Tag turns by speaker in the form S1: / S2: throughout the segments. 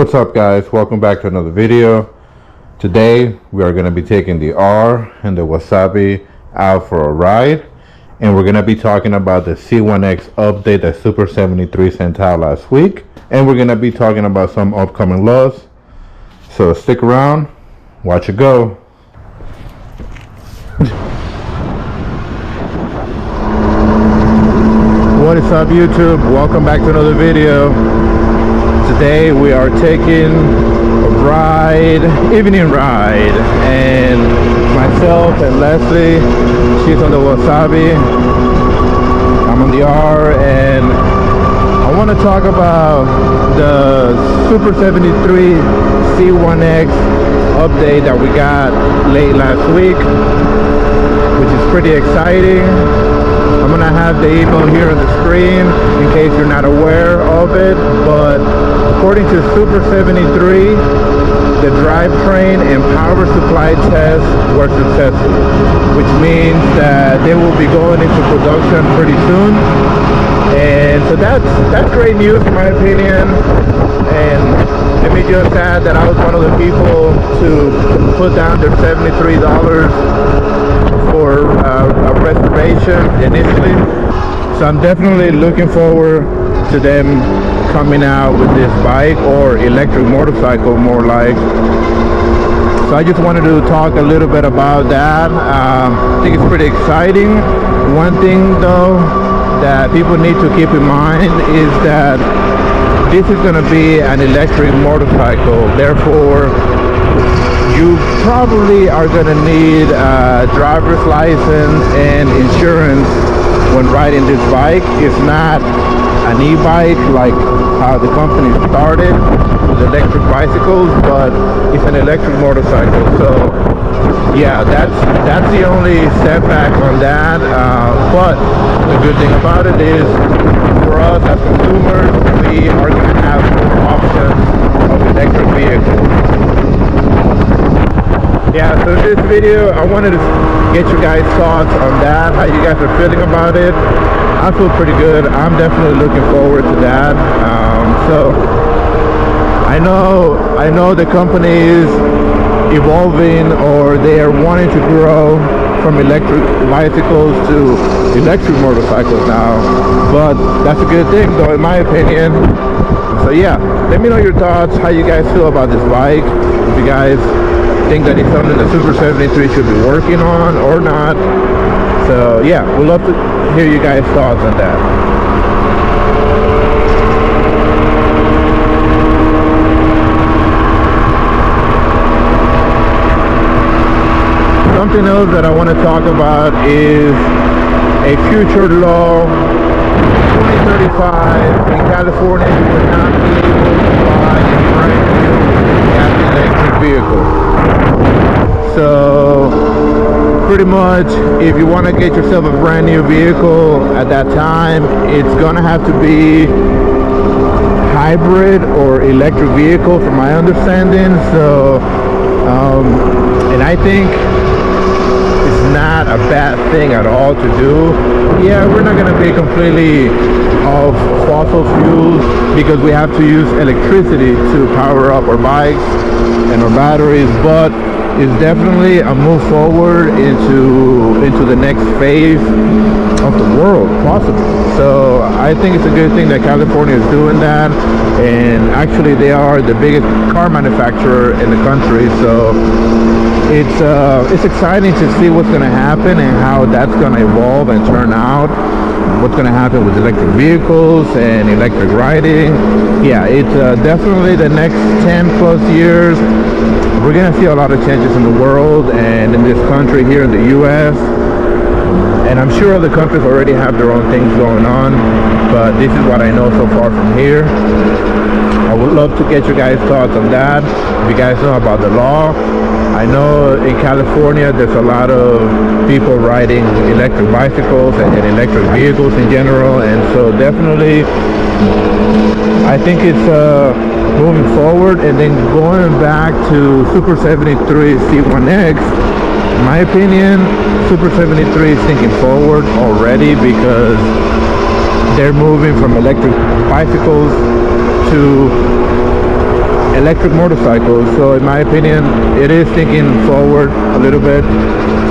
S1: What's up, guys? Welcome back to another video. Today we are going to be taking the R and the Wasabi out for a ride, and we're going to be talking about the C1X update that Super73 sent out last week, and we're going to be talking about some upcoming laws. So stick around, watch it go. What is up, YouTube? Welcome back to another video. Today we are taking a ride, evening ride, and myself and Leslie, she's on the Wasabi, I'm on the R, and I want to talk about the Super73 C1X update that we got late last week, which is pretty exciting. I'm gonna have the email here on the screen in case you're not aware of it, but according to Super73, the drivetrain and power supply tests were successful, which means that they will be going into production pretty soon. And so that's great news in my opinion. And let me just add that I was one of the people to put down their $73 for a reservation initially. So I'm definitely looking forward to them coming out with this bike, or electric motorcycle more like. So I just wanted to talk a little bit about that. I think it's pretty exciting. One thing though that people need to keep in mind is that this is going to be an electric motorcycle, therefore you probably are going to need a driver's license and insurance when riding this bike. It's not an e-bike like how the company started with electric bicycles, but it's an electric motorcycle. So yeah, that's the only setback on that. But the good thing about it is, for us as consumers, we are going to have more options of electric vehicles. Yeah, so in this video I wanted to get you guys' thoughts on that, how you guys are feeling about it. I feel pretty good. I'm definitely looking forward to that. So I know the company is evolving, or they are wanting to grow from electric bicycles to electric motorcycles now, but that's a good thing though in my opinion. So yeah, let me know your thoughts, how you guys feel about this bike, if you guys think that it's something that Super73 should be working on or not. So yeah, we'd love to hear you guys' thoughts on that. Something else that I want to talk about is a future law, 2035 in California. You will not be able to buy a brand new electric vehicle. So pretty much, if you want to get yourself a brand new vehicle at that time, it's gonna have to be hybrid or electric vehicle from my understanding. So and I think it's not a bad thing at all to do. Yeah, we're not gonna be completely off fossil fuels because we have to use electricity to power up our bikes and our batteries, but it's definitely a move forward into the next phase of the world, possibly. So I think it's a good thing that California is doing that, and actually they are the biggest car manufacturer in the country. So it's exciting to see what's going to happen and how that's going to evolve and turn out. What's going to happen with electric vehicles and electric riding. Yeah, it's definitely the next 10 plus years. We're going to see a lot of changes in the world and in this country here in the US. And I'm sure other countries already have their own things going on, but this is what I know so far from here. I would love to get your guys' thoughts on that. If you guys know about the law, I know in California there's a lot of people riding electric bicycles and electric vehicles in general, and so definitely I think it's moving forward. And then going back to Super73 C1X, in my opinion, Super73 is thinking forward already, because they're moving from electric bicycles to electric motorcycles. So in my opinion, it is thinking forward a little bit,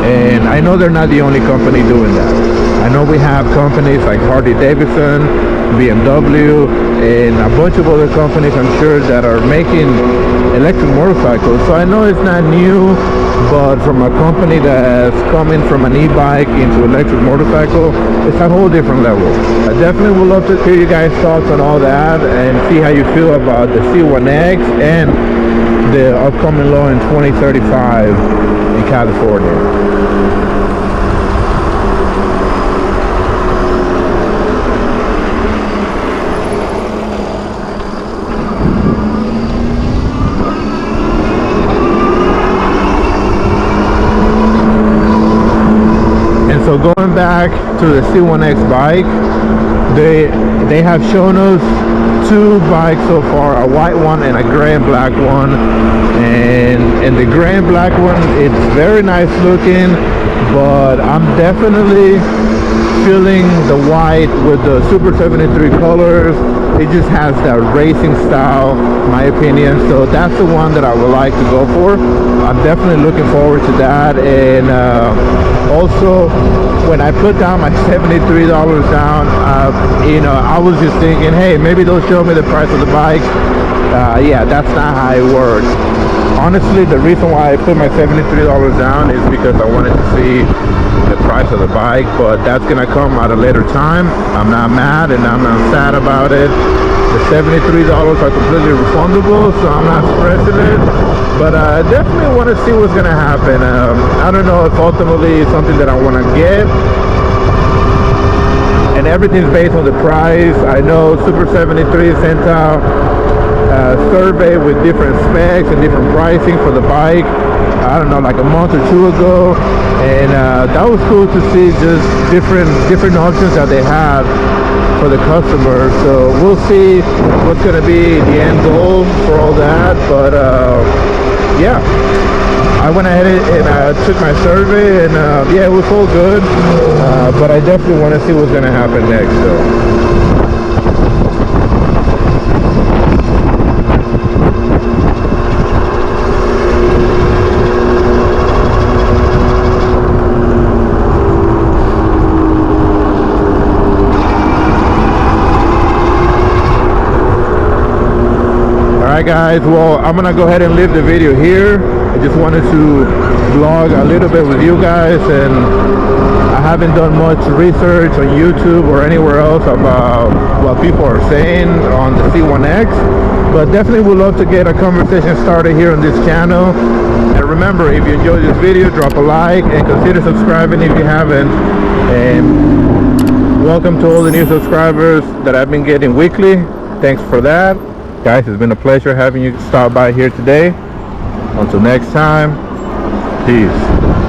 S1: and I know they're not the only company doing that. I know we have companies like Harley-Davidson, BMW, and a bunch of other companies, I'm sure, that are making electric motorcycles. So I know it's not new, but from a company that's coming from an e-bike into electric motorcycle, it's a whole different level. I definitely would love to hear you guys' thoughts on all that and see how you feel about the C1X and the upcoming law in 2035 in California. So going back to the C1X bike, they have shown us two bikes so far, a white one and a gray and black one, and the gray and black one, it's very nice looking, but I'm definitely feeling the white with the Super73 colors. It just has that racing style, my opinion. So that's the one that I would like to go for. I'm definitely looking forward to that. And also, when I put down my $73 down, you know, I was just thinking, hey, maybe they'll show me the price of the bike. Yeah, that's not how it works. Honestly, the reason why I put my $73 down is because I wanted to see the price of the bike, but that's gonna come at a later time. I'm not mad and I'm not sad about it. The $73 are completely refundable, so I'm not stressing it, but I definitely want to see what's gonna happen. I don't know if ultimately it's something that I want to get, and everything's based on the price. I know Super73 sent out a survey with different specs and different pricing for the bike, I don't know, like a month or two ago, and that was cool to see just different options that they have for the customer. So we'll see what's going to be the end goal for all that, but yeah, I went ahead and took my survey, and yeah, it was all good, but I definitely want to see what's going to happen next. So alright guys, well, I'm gonna go ahead and leave the video here. I just wanted to vlog a little bit with you guys, and I haven't done much research on YouTube or anywhere else about what people are saying on the C1X, but definitely would love to get a conversation started here on this channel. And remember, if you enjoyed this video, drop a like and consider subscribing if you haven't. And welcome to all the new subscribers that I've been getting weekly. Thanks for that. Guys, it's been a pleasure having you stop by here today. Until next time, peace.